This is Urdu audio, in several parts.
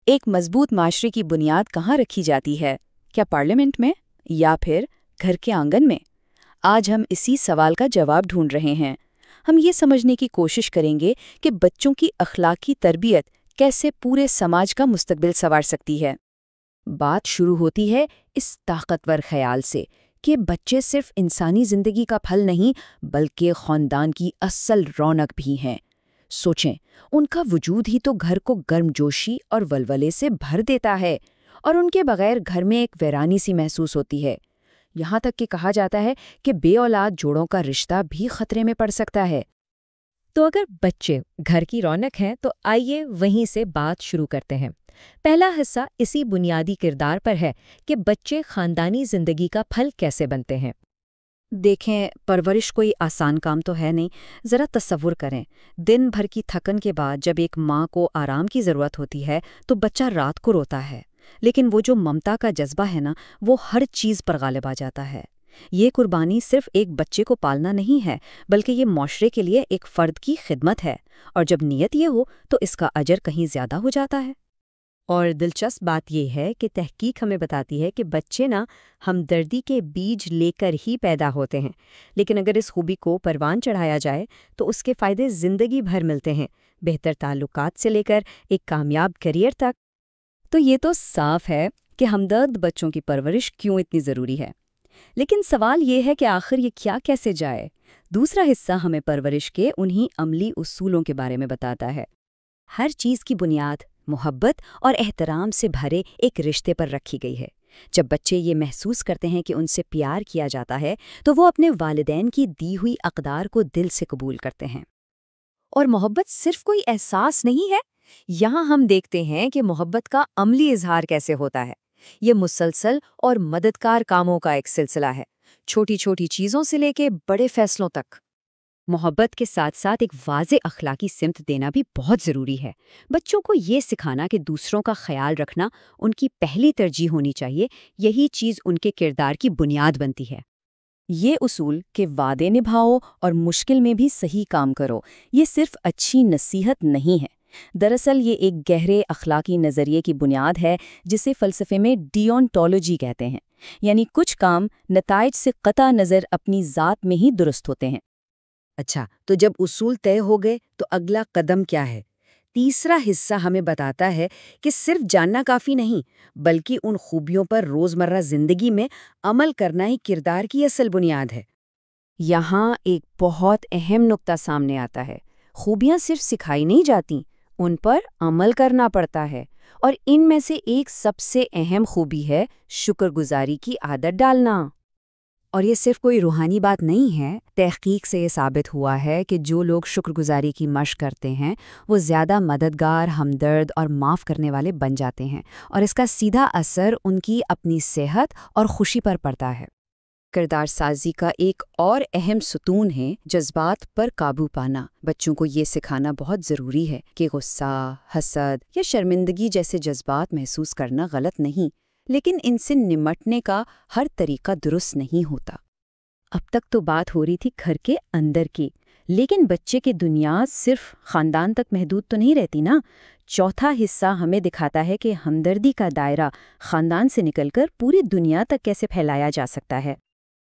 ایک مضبوط معاشرے کی بنیاد کہاں رکھی جاتی ہے؟ کیا پارلیمنٹ میں یا پھر گھر کے آنگن میں؟ آج ہم اسی سوال کا جواب ڈھونڈ رہے ہیں۔ ہم یہ سمجھنے کی کوشش کریں گے کہ بچوں کی اخلاقی تربیت کیسے پورے سماج کا مستقبل سنوار سکتی ہے۔ بات شروع ہوتی ہے اس طاقتور خیال سے کہ بچے صرف انسانی زندگی کا پھل نہیں بلکہ خاندان کی اصل رونق بھی ہیں۔ سوچیں، ان کا وجود ہی تو گھر کو گرم جوشی اور ولولے سے بھر دیتا ہے، اور ان کے بغیر گھر میں ایک ویرانی سی محسوس ہوتی ہے۔ یہاں تک کہ کہا جاتا ہے کہ بے اولاد جوڑوں کا رشتہ بھی خطرے میں پڑ سکتا ہے۔ تو اگر بچے گھر کی رونق ہیں تو آئیے وہیں سے بات شروع کرتے ہیں۔ پہلا حصہ اسی بنیادی کردار پر ہے کہ بچے خاندانی زندگی کا پھل کیسے بنتے ہیں۔ دیکھیں، پرورش کوئی آسان کام تو ہے نہیں۔ ذرا تصور کریں، دن بھر کی تھکن کے بعد جب ایک ماں کو آرام کی ضرورت ہوتی ہے تو بچہ رات کو روتا ہے، لیکن وہ جو ممتا کا جذبہ ہے نا، وہ ہر چیز پر غالب آ جاتا ہے۔ یہ قربانی صرف ایک بچے کو پالنا نہیں ہے، بلکہ یہ معاشرے کے لیے ایک فرد کی خدمت ہے، اور جب نیت یہ ہو تو اس کا اجر کہیں زیادہ ہو جاتا ہے۔ اور دلچسپ بات یہ ہے کہ تحقیق ہمیں بتاتی ہے کہ بچے ہمدردی کے بیج لے کر ہی پیدا ہوتے ہیں، لیکن اگر اس خوبی کو پروان چڑھایا جائے تو اس کے فائدے زندگی بھر ملتے ہیں، بہتر تعلقات سے لے کر ایک کامیاب کیریئر تک۔ تو یہ تو صاف ہے کہ ہمدرد بچوں کی پرورش کیوں اتنی ضروری ہے۔ لیکن سوال یہ ہے کہ آخر یہ کیا کیسے جائے؟ دوسرا حصہ ہمیں پرورش کے انہی عملی اصولوں کے بارے میں بتاتا ہے۔ ہر چیز کی بنیاد محبت اور احترام سے بھرے ایک رشتے پر رکھی گئی ہے۔ جب بچے یہ محسوس کرتے ہیں کہ ان سے پیار کیا جاتا ہے تو وہ اپنے والدین کی دی ہوئی اقدار کو دل سے قبول کرتے ہیں۔ اور محبت صرف کوئی احساس نہیں ہے، یہاں ہم دیکھتے ہیں کہ محبت کا عملی اظہار کیسے ہوتا ہے۔ یہ مسلسل اور مددگار کاموں کا ایک سلسلہ ہے، چھوٹی چھوٹی چیزوں سے لے کے بڑے فیصلوں تک۔ محبت کے ساتھ ساتھ ایک واضح اخلاقی سمت دینا بھی بہت ضروری ہے۔ بچوں کو یہ سکھانا کہ دوسروں کا خیال رکھنا ان کی پہلی ترجیح ہونی چاہیے، یہی چیز ان کے کردار کی بنیاد بنتی ہے۔ یہ اصول کہ وعدے نبھاؤ اور مشکل میں بھی صحیح کام کرو، یہ صرف اچھی نصیحت نہیں ہے۔ دراصل یہ ایک گہرے اخلاقی نظریے کی بنیاد ہے جسے فلسفے میں ڈیونٹولوجی کہتے ہیں، یعنی کچھ کام نتائج سے قطع نظر اپنی ذات میں ہی درست ہوتے ہیں۔ اچھا، تو جب اصول طے ہو گئے تو اگلا قدم کیا ہے؟ تیسرا حصہ ہمیں بتاتا ہے کہ صرف جاننا کافی نہیں، بلکہ ان خوبیوں پر روزمرہ زندگی میں عمل کرنا ہی کردار کی اصل بنیاد ہے۔ یہاں ایک بہت اہم نقطہ سامنے آتا ہے۔ خوبیاں صرف سکھائی نہیں جاتیں، ان پر عمل کرنا پڑتا ہے، اور ان میں سے ایک سب سے اہم خوبی ہے شکر گزاری کی عادت ڈالنا۔ اور یہ صرف کوئی روحانی بات نہیں ہے، تحقیق سے یہ ثابت ہوا ہے کہ جو لوگ شکر گزاری کی مشق کرتے ہیں وہ زیادہ مددگار، ہمدرد اور معاف کرنے والے بن جاتے ہیں، اور اس کا سیدھا اثر ان کی اپنی صحت اور خوشی پر پڑتا ہے۔ کردار سازی کا ایک اور اہم ستون ہے جذبات پر قابو پانا۔ بچوں کو یہ سکھانا بہت ضروری ہے کہ غصہ، حسد یا شرمندگی جیسے جذبات محسوس کرنا غلط نہیں، لیکن ان سے نمٹنے کا ہر طریقہ درست نہیں ہوتا۔ اب تک تو بات ہو رہی تھی گھر کے اندر کی، لیکن بچے کی دنیا صرف خاندان تک محدود تو نہیں رہتی نا۔ چوتھا حصہ ہمیں دکھاتا ہے کہ ہمدردی کا دائرہ خاندان سے نکل کر پوری دنیا تک کیسے پھیلایا جا سکتا ہے۔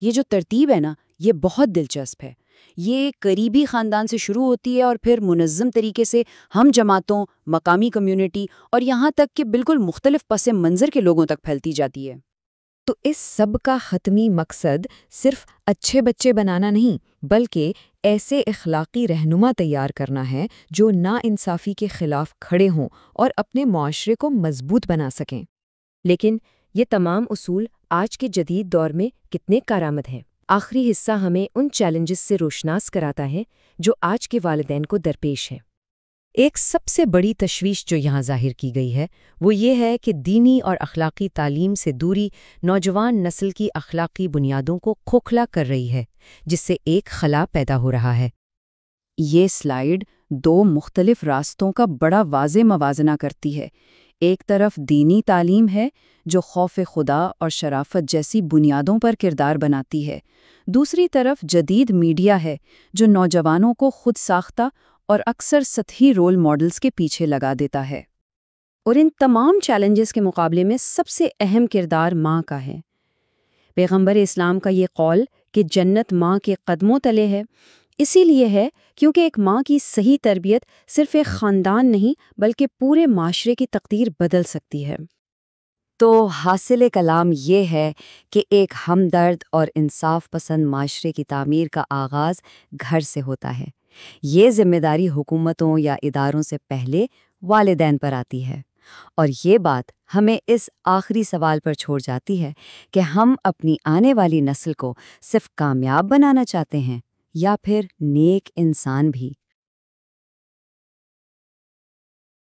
یہ جو ترتیب ہے نا، یہ بہت دلچسپ ہے۔ یہ قریبی خاندان سے شروع ہوتی ہے اور پھر منظم طریقے سے ہم جماعتوں، مقامی کمیونٹی اور یہاں تک کہ بالکل مختلف پس منظر کے لوگوں تک پھیلتی جاتی ہے۔ تو اس سب کا حتمی مقصد صرف اچھے بچے بنانا نہیں، بلکہ ایسے اخلاقی رہنما تیار کرنا ہے جو ناانصافی کے خلاف کھڑے ہوں اور اپنے معاشرے کو مضبوط بنا سکیں۔ لیکن یہ تمام اصول آج کے جدید دور میں کتنے کارآمد ہیں؟ آخری حصہ ہمیں ان چیلنجز سے روشناس کراتا ہے جو آج کے والدین کو درپیش ہیں۔ ایک سب سے بڑی تشویش جو یہاں ظاہر کی گئی ہے وہ یہ ہے کہ دینی اور اخلاقی تعلیم سے دوری نوجوان نسل کی اخلاقی بنیادوں کو کھوکھلا کر رہی ہے، جس سے ایک خلا پیدا ہو رہا ہے۔ یہ سلائیڈ دو مختلف راستوں کا بڑا واضح موازنہ کرتی ہے۔ ایک طرف دینی تعلیم ہے جو خوف خدا اور شرافت جیسی بنیادوں پر کردار بناتی ہے، دوسری طرف جدید میڈیا ہے جو نوجوانوں کو خود ساختہ اور اکثر سطحی رول ماڈلز کے پیچھے لگا دیتا ہے۔ اور ان تمام چیلنجز کے مقابلے میں سب سے اہم کردار ماں کا ہے۔ پیغمبر اسلام کا یہ قول کہ جنت ماں کے قدموں تلے ہے، اسی لیے ہے کیونکہ ایک ماں کی صحیح تربیت صرف ایک خاندان نہیں بلکہ پورے معاشرے کی تقدیر بدل سکتی ہے۔ تو حاصل کلام یہ ہے کہ ایک ہمدرد اور انصاف پسند معاشرے کی تعمیر کا آغاز گھر سے ہوتا ہے۔ یہ ذمہ داری حکومتوں یا اداروں سے پہلے والدین پر آتی ہے، اور یہ بات ہمیں اس آخری سوال پر چھوڑ جاتی ہے کہ ہم اپنی آنے والی نسل کو صرف کامیاب بنانا چاہتے ہیں یا پھر نیک انسان بھی۔